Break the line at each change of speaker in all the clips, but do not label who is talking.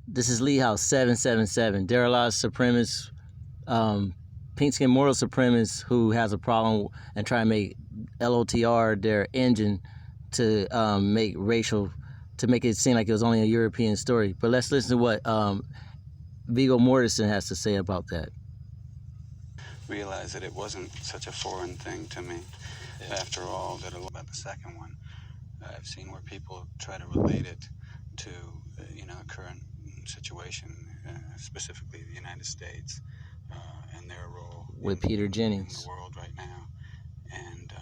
This is Lee House 777. There are a lot of supremacists, pink skin moral supremacists who has a problem and try to make LOTR their engine to make racial, to make it seem like it was only a European story. But let's listen to what Viggo Moortessen has to say about that.
Realize that it wasn't such a foreign thing to me. After all, that about the second one, I've seen where people try to relate it to, a current situation, specifically the United States and their role
with Peter Jennings
in the world right now. And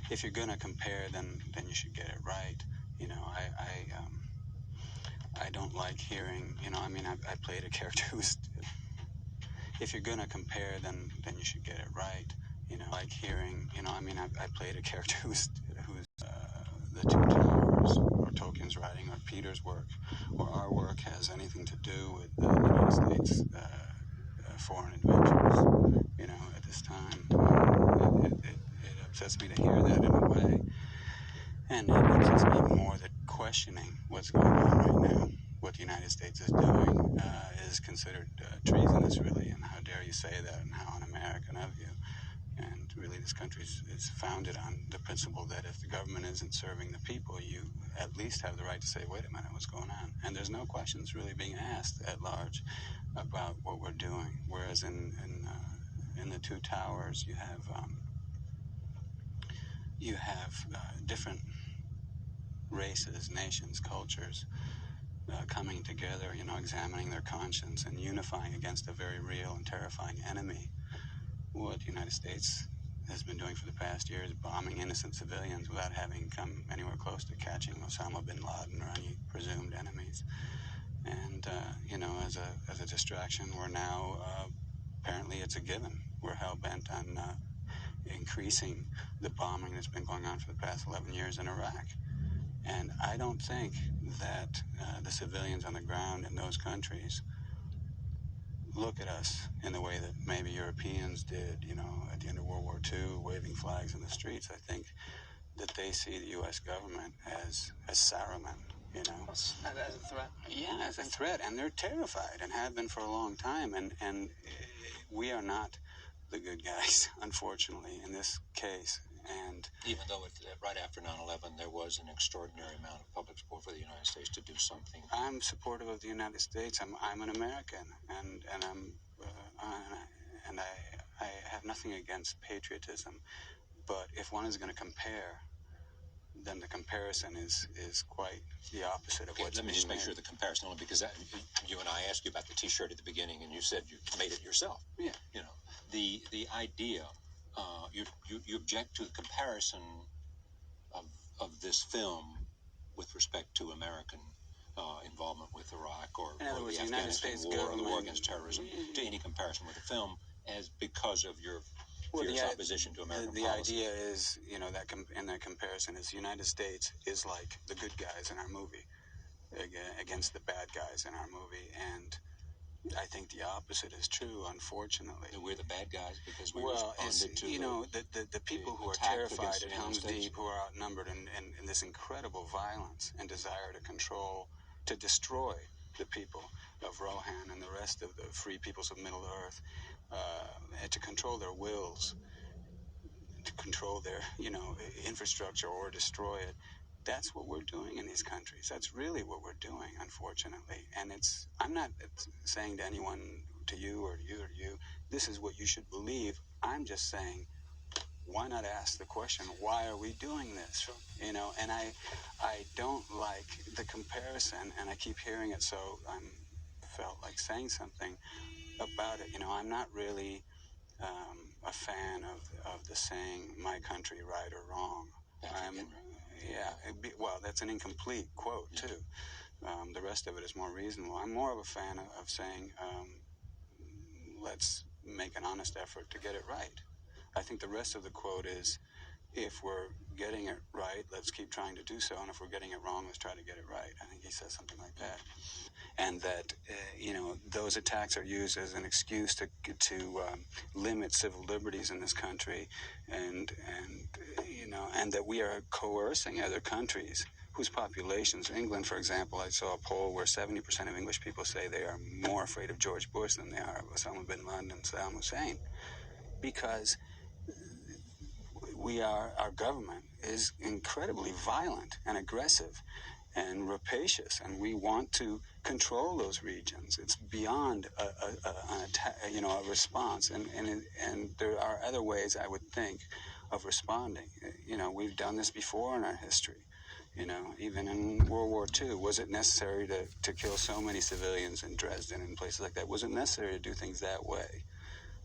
if you're gonna compare, then you should get it right. I don't like hearing. I played a character who's. If you're gonna compare, then you should get it right. Like hearing. I played a character who's the Two Towers, or Tolkien's writing, or Peter's work, or our work has anything to do with the United States foreign adventures. At this time, it upsets me to hear that in a way, and it upsets me more that questioning what's going on right now, what the United States is doing, is considered treasonous, really, and how dare you say that, and how un-American of you. And really, this country is founded on the principle that if the government isn't serving the people, you at least have the right to say, wait a minute, what's going on? And there's no questions really being asked at large about what we're doing. Whereas in the Two Towers, you have different races, nations, cultures coming together, examining their conscience and unifying against a very real and terrifying enemy. What the United States has been doing for the past year is bombing innocent civilians without having come anywhere close to catching Osama bin Laden or any presumed enemies. And, as a distraction, we're now, apparently it's a given. We're hell-bent on increasing the bombing that's been going on for the past 11 years in Iraq. And I don't think that the civilians on the ground in those countries look at us in the way that maybe Europeans did, at the end of World War II, waving flags in the streets. I think that they see the U.S. government as Saruman, As a threat? Yeah, as a threat, and they're terrified and have been for a long time, and we are not the good guys, unfortunately, in this case. And
even though right after 9/11 there was an extraordinary amount of public support for the United States to do something.
I'm supportive of the United States. I'm an American, and I have nothing against patriotism. But if one is going to compare, then the comparison is quite the opposite of what's.
Let me just make sure the comparison, only because you and I asked you about the T-shirt at the beginning, and you said you made it yourself.
Yeah.
The idea. You object to the comparison of this film with respect to American involvement with Iraq or the Afghanistan war or the war against terrorism, to any comparison with the film, as because of your fierce opposition to American policy.
The idea is, that in that comparison is the United States is like the good guys in our movie against the bad guys in our movie, and I think the opposite is true, unfortunately.
We're the bad guys because we
responded to the people who are terrified at Helm's Deep, who are outnumbered in this incredible violence and desire to control, to destroy the people of Rohan and the rest of the free peoples of Middle Earth, to control their wills, to control their, infrastructure or destroy it. That's what we're doing in these countries. That's really what we're doing, unfortunately. And I'm not saying to anyone, to you or to you or to you, this is what you should believe. I'm just saying, why not ask the question, why are we doing this? And I don't like the comparison, and I keep hearing it, so I felt like saying something about it. I'm not really a fan of the saying, my country, right or wrong. Well, that's an incomplete quote, too. The rest of it is more reasonable. I'm more of a fan of saying, let's make an honest effort to get it right. I think the rest of the quote is, if we're getting it right, let's keep trying to do so, and if we're getting it wrong, let's try to get it right. I think he says something like that. And that, those attacks are used as an excuse to limit civil liberties in this country, and that we are coercing other countries whose populations, England, for example, I saw a poll where 70% of English people say they are more afraid of George Bush than they are of Osama bin Laden and Saddam Hussein, because our government is incredibly violent and aggressive and rapacious, and we want to control those regions. It's beyond a response, and there are other ways, I would think, of responding. We've done this before in our history. Even in World War II, was it necessary to kill so many civilians in Dresden and places like that? Was it necessary to do things that way?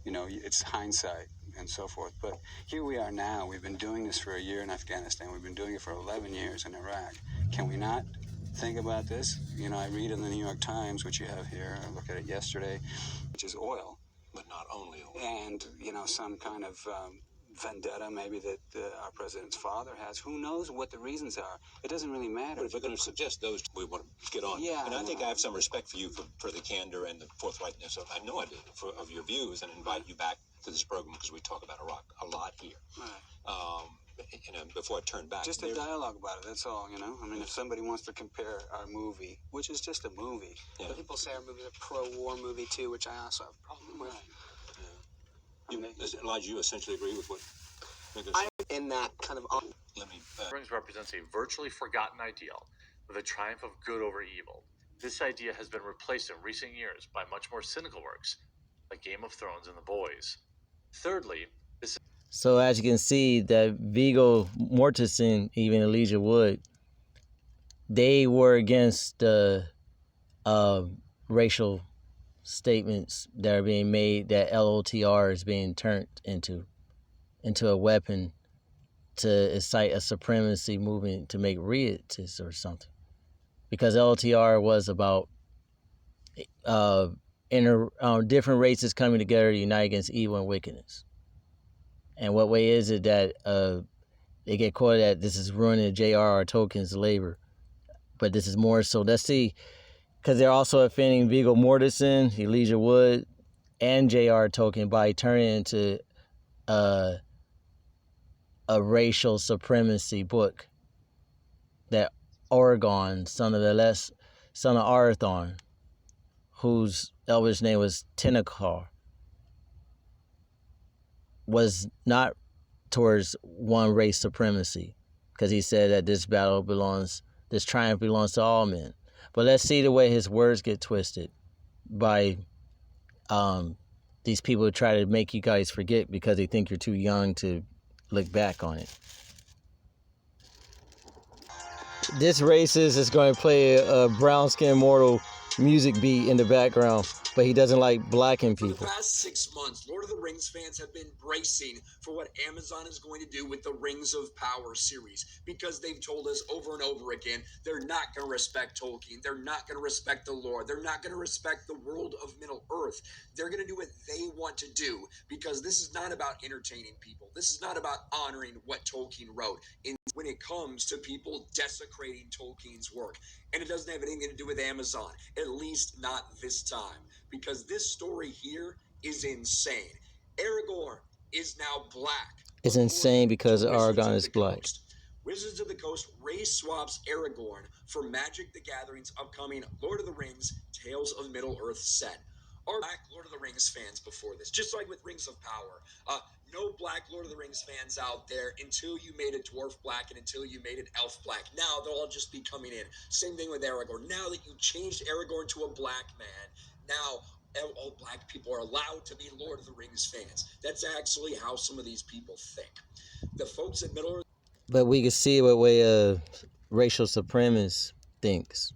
It's hindsight and so forth. But here we are now. We've been doing this for a year in Afghanistan. We've been doing it for 11 years in Iraq. Can we not think about this? I read in the New York Times, which you have here, I looked at it yesterday, which is oil.
But not only oil.
And, some kind of vendetta maybe that our president's father has. Who knows what the reasons are? It doesn't really matter.
But if we're going to suggest those, we want to get on.
Yeah.
And I think I have some respect for you for the candor and the forthrightness of, I know I do, of your views, and invite you back to this program because we talk about Iraq a lot here.
Right.
Before I turn back.
Just a dialogue about it, that's all, if somebody wants to compare our movie, which is just a movie.
Yeah.
But people say our movie is a pro-war movie, too, which I also have a problem with.
Elijah, you essentially agree with what
I'm in that kind of...
Rings represents a virtually forgotten ideal of the triumph of good over evil. This idea has been replaced in recent years by much more cynical works, like Game of Thrones and The Boys. Thirdly,
So as you can see, that Viggo Moortessen, even Elijah Wood, they were against the racial statements that are being made, that LOTR is being turned into a weapon to incite a supremacy movement to make riots or something. Because LOTR was about different races coming together to unite against evil and wickedness. And what way is it that they get quoted that this is ruining J.R.R. Tolkien's labor? But this is more so, let's see, because they're also offending Viggo Mortensen, Elijah Wood, and J.R.R. Tolkien by turning it into a racial supremacy book that Oregon, son of Arathorn, whose elvish name was Tennekar, was not towards one race supremacy, because he said that this triumph belongs to all men. But let's see the way his words get twisted by these people who try to make you guys forget because they think you're too young to look back on it. This racist is going to play a brown-skinned mortal music beat in the background, but he doesn't like blacking people.
For the past 6 months, Lord of the Rings fans have been bracing for what Amazon is going to do with the Rings of Power series, because they've told us over and over again they're not going to respect Tolkien, they're not going to respect the lore, they're not going to respect the world of Middle-earth. They're going to do what they want to do, because this is not about entertaining people. This is not about honoring what Tolkien wrote. When it comes to people desecrating Tolkien's work. And it doesn't have anything to do with Amazon, at least not this time, because this story here is insane. Aragorn is now black.
It's insane because Aragorn is black.
Wizards of the Coast race swaps Aragorn for Magic the Gathering's upcoming Lord of the Rings Tales of Middle-earth set. Are black Lord of the Rings fans before this, just like with Rings of Power. No black Lord of the Rings fans out there until you made it dwarf black and until you made it elf black. Now they'll all just be coming in. Same thing with Aragorn. Now that you changed Aragorn to a black man, now all black people are allowed to be Lord of the Rings fans. That's actually how some of these people think. The folks at Middle Earth.
But we can see what way a racial supremacist thinks.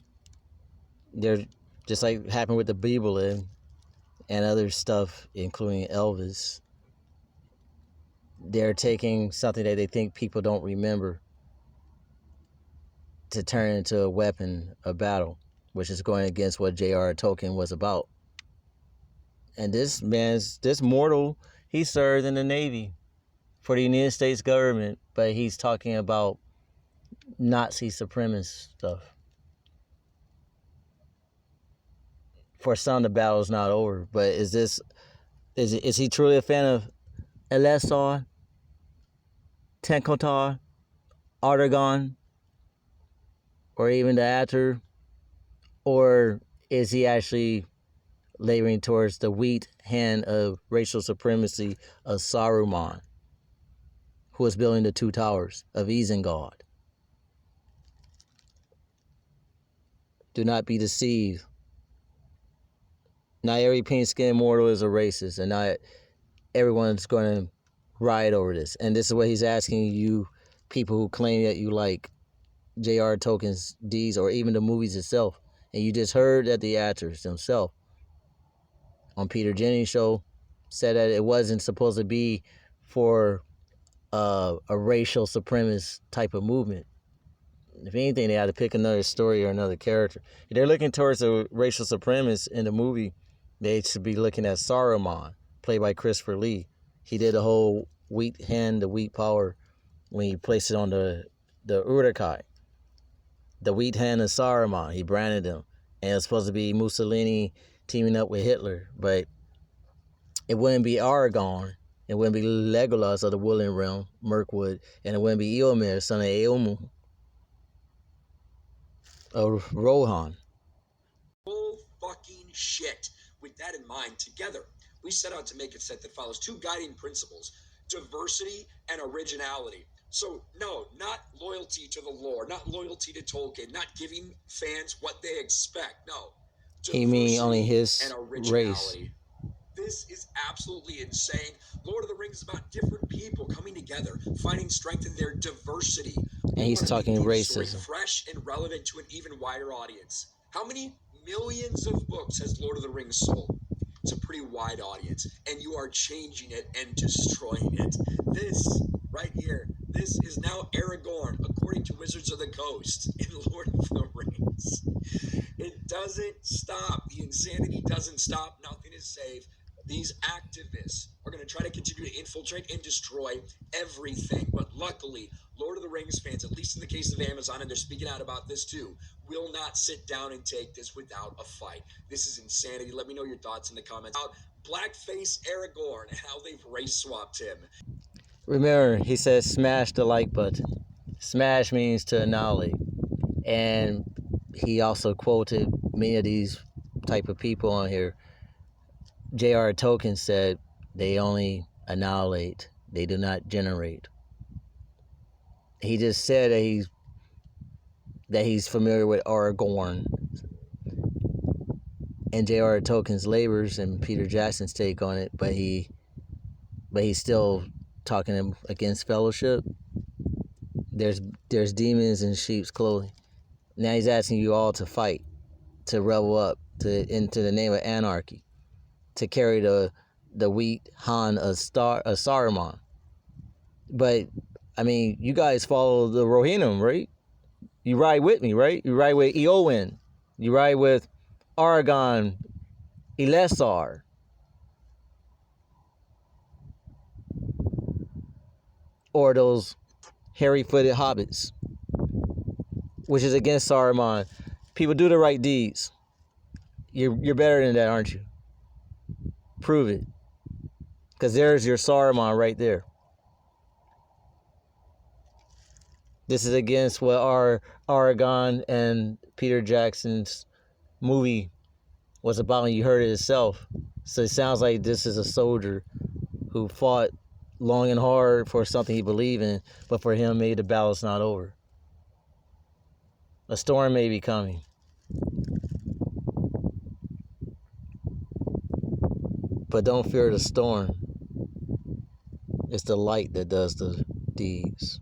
They're just like happened with the Bible and other stuff, including Elvis. They're taking something that they think people don't remember to turn into a weapon of battle, which is going against what J.R.R. Tolkien was about. And this mortal, he served in the Navy for the United States government, but he's talking about Nazi supremacist stuff. For some, the battle's not over, but is he truly a fan of Elessar, Tenkotar, Artagon, or even the actor, or is he actually laboring towards the weak hand of racial supremacy of Saruman, who is building the two towers of Isengard? Do not be deceived. Not every pink-skinned mortal is a racist, and not everyone's going to riot over this. And this is what he's asking you, people who claim that you like J.R. Tolkien's deeds or even the movies itself. And you just heard that the actors themselves on Peter Jennings' show said that it wasn't supposed to be for a racial supremacist type of movement. If anything, they had to pick another story or another character. If they're looking towards a racial supremacist in the movie, they should be looking at Saruman, played by Christopher Lee. He did the whole weak hand, the weak power, when he placed it on the Uruk-hai. The weak hand of Saruman, he branded him. And it's supposed to be Mussolini teaming up with Hitler, but it wouldn't be Aragorn, it wouldn't be Legolas of the Woodland Realm, Mirkwood, and it wouldn't be Eomer, son of Eomu, of Rohan.
Full fucking shit. With that in mind, together, we set out to make a set that follows two guiding principles: diversity and originality. So, no, not loyalty to the lore, not loyalty to Tolkien, not giving fans what they expect. No.
He mean only his
and
race.
originality. This is absolutely insane. Lord of the Rings is about different people coming together, finding strength in their diversity.
And he's talking racism.
Fresh and relevant to an even wider audience. How many millions of books has Lord of the Rings sold? It's a pretty wide audience, and you are changing it and destroying it. This right here, this is now Aragorn, according to Wizards of the Coast in Lord of the Rings. It doesn't stop. The insanity doesn't stop. Nothing is safe. These activists are going to try to continue to infiltrate and destroy everything. But luckily, Lord of the Rings fans, at least in the case of Amazon, and they're speaking out about this too, will not sit down and take this without a fight. This is insanity. Let me know your thoughts in the comments about blackface Aragorn and how they've race swapped him.
Remember, he says smash the like button. Smash means to annihilate. And he also quoted many of these type of people on here. J.R. Tolkien said they only annihilate, they do not generate. He just said that he's familiar with Aragorn and J.R. Tolkien's labors and Peter Jackson's take on it, but he's still talking against fellowship. There's demons in sheep's clothing. Now he's asking you all to fight, to rebel up, into the name of anarchy, to carry the wheat Han of Saruman. But I mean, you guys follow the Rohirrim, right? You ride with me, right? You ride with Eowyn. You ride with Aragorn, Elessar. Or those hairy-footed hobbits, which is against Saruman. People, do the right deeds. You're better than that, aren't you? Prove it. Because there's your Saruman right there. This is against what Aragorn and Peter Jackson's movie was about, and you heard it itself. So it sounds like this is a soldier who fought long and hard for something he believed in, but for him, maybe the battle's not over. A storm may be coming. But don't fear the storm. It's the light that does the deeds.